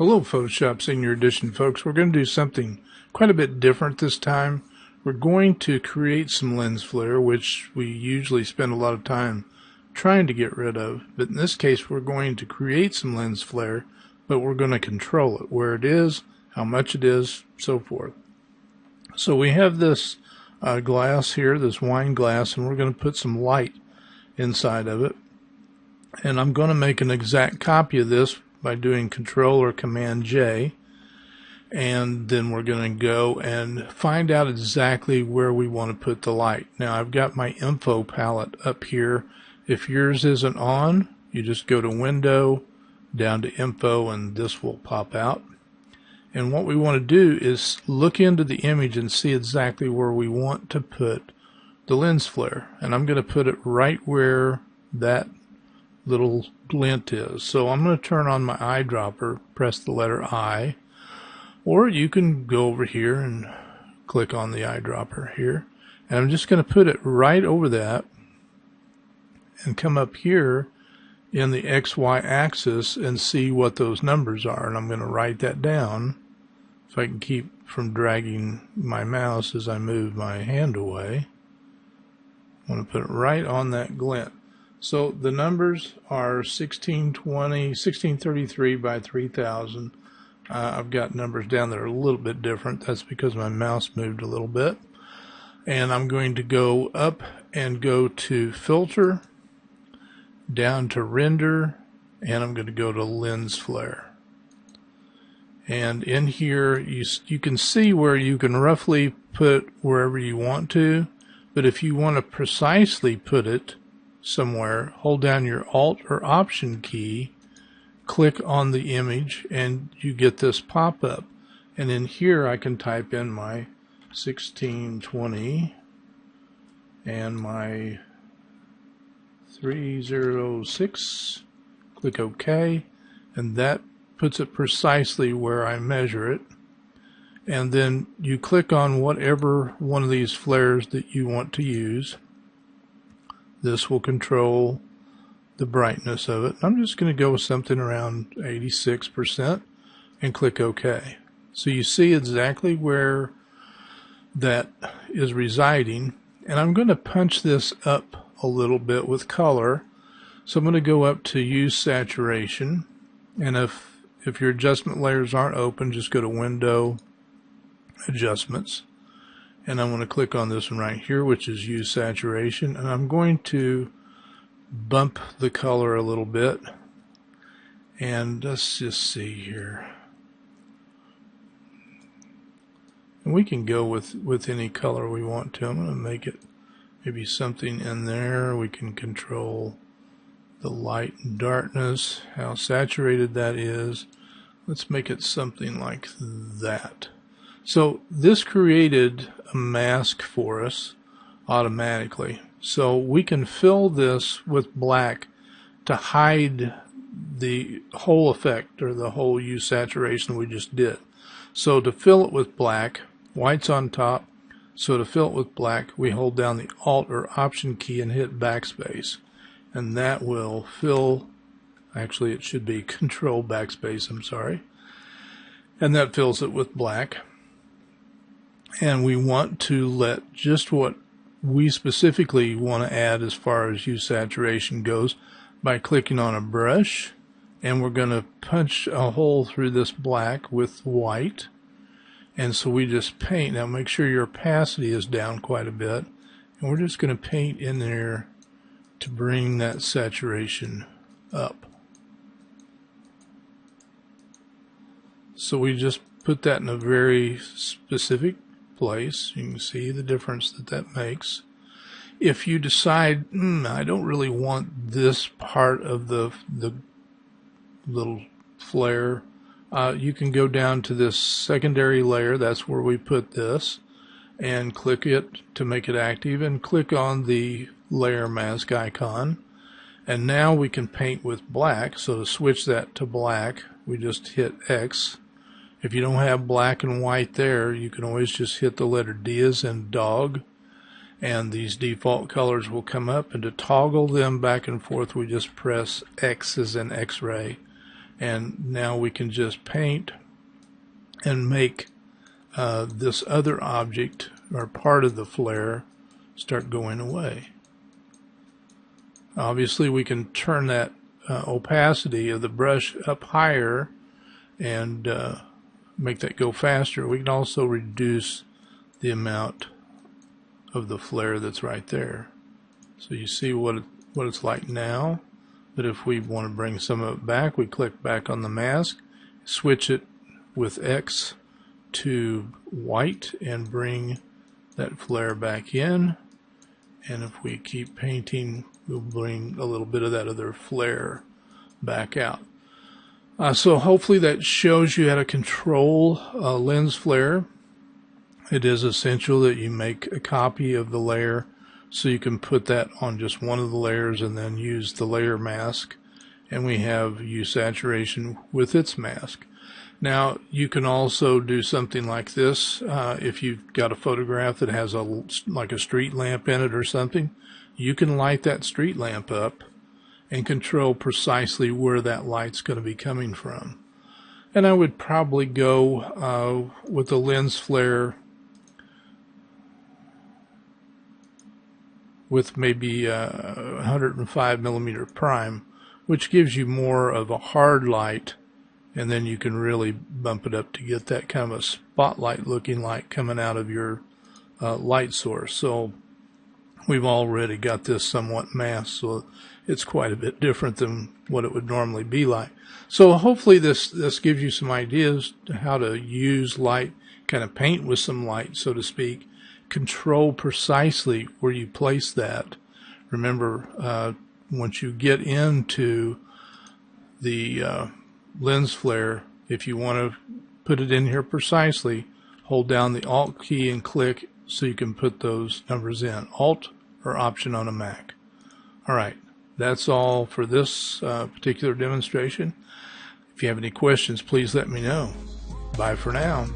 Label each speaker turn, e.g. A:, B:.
A: Hello Photoshop Senior Edition folks. We're going to do something quite a bit different this time. We're going to create some lens flare, which we usually spend a lot of time trying to get rid of. But in this case we're going to create some lens flare, but we're going to control it, where it is, how much it is, so forth. So we have this glass here, this wine glass, and we're going to put some light inside of it. And I'm going to make an exact copy of this by doing Control or Command J, and then we're going to go and find out exactly where we want to put the light. Now I've got my info palette up here. If yours isn't on, you just go to Window, down to Info, and this will pop out. And what we want to do is look into the image and see exactly where we want to put the lens flare. And I'm going to put it right where that little glint is. So I'm going to turn on my eyedropper, press the letter I, or you can go over here and click on the eyedropper here, and I'm just going to put it right over that and come up here in the XY axis and see what those numbers are. And I'm going to write that down if I can keep from dragging my mouse as I move my hand away. I want to put it right on that glint. So the numbers are 1633 by 3000. I've got numbers down that are a little bit different. That's because my mouse moved a little bit. And I'm going to go up and go to Filter, down to Render, and I'm going to go to Lens Flare. And in here you can see where you can roughly put wherever you want to, but if you want to precisely put it somewhere, hold down your Alt or Option key, click on the image, and you get this pop-up. And in here I can type in my 1620 and my 306, click OK, and that puts it precisely where I measure it. And then you click on whatever one of these flares that you want to use. This will control the brightness of it. I'm just going to go with something around 86% and click OK. So you see exactly where that is residing. And I'm going to punch this up a little bit with color. So I'm going to go up to Use Saturation. And if your adjustment layers aren't open, just go to Window, Adjustments. And I'm going to click on this one right here, which is Use Saturation, and I'm going to bump the color a little bit. And let's just see here. And we can go with any color we want to. I'm going to make it maybe something in there. We can control the light and darkness, how saturated that is. Let's make it something like that. So this created a mask for us automatically. So we can fill this with black to hide the whole effect or the whole use saturation we just did. So to fill it with black, white's on top. So to fill it with black, we hold down the Alt or Option key and hit backspace. And that will fill, actually it should be Control backspace, I'm sorry. And that fills it with black. And we want to let just what we specifically want to add as far as use saturation goes by clicking on a brush, and we're going to punch a hole through this black with white. And so we just paint. Now make sure your opacity is down quite a bit, and we're just going to paint in there to bring that saturation up. So we just put that in a very specific place. You can see the difference that makes. If you decide, I don't really want this part of the little flare, you can go down to this secondary layer. That's where we put this, and click it to make it active, and click on the layer mask icon. And now we can paint with black. So to switch that to black, we just hit X. If you don't have black and white there, you can always just hit the letter D as in dog, and these default colors will come up. And to toggle them back and forth, we just press X as in X-ray, And now we can just paint and make this other object or part of the flare start going away. Obviously we can turn that opacity of the brush up higher and make that go faster. We can also reduce the amount of the flare that's right there. So you see what it's like now. But if we want to bring some of it back, we click back on the mask, switch it with X to white and bring that flare back in. And if we keep painting, we'll bring a little bit of that other flare back out. So hopefully that shows you how to control lens flare. It is essential that you make a copy of the layer so you can put that on just one of the layers and then use the layer mask. And we have hue saturation with its mask. Now you can also do something like this. If you've got a photograph that has like a street lamp in it or something, you can light that street lamp up and control precisely where that light's going to be coming from. And I would probably go with the lens flare with maybe 105 millimeter prime, which gives you more of a hard light, and then you can really bump it up to get that kind of a spotlight looking light coming out of your light source. So we've already got this somewhat masked, so it's quite a bit different than what it would normally be like. So hopefully this gives you some ideas to how to use light, kind of paint with some light, so to speak. Control precisely where you place that. Remember, once you get into the lens flare, if you want to put it in here precisely, hold down the Alt key and click so you can put those numbers in. Alt or Option on a Mac. Alright, that's all for this particular demonstration. If you have any questions, please let me know. Bye for now.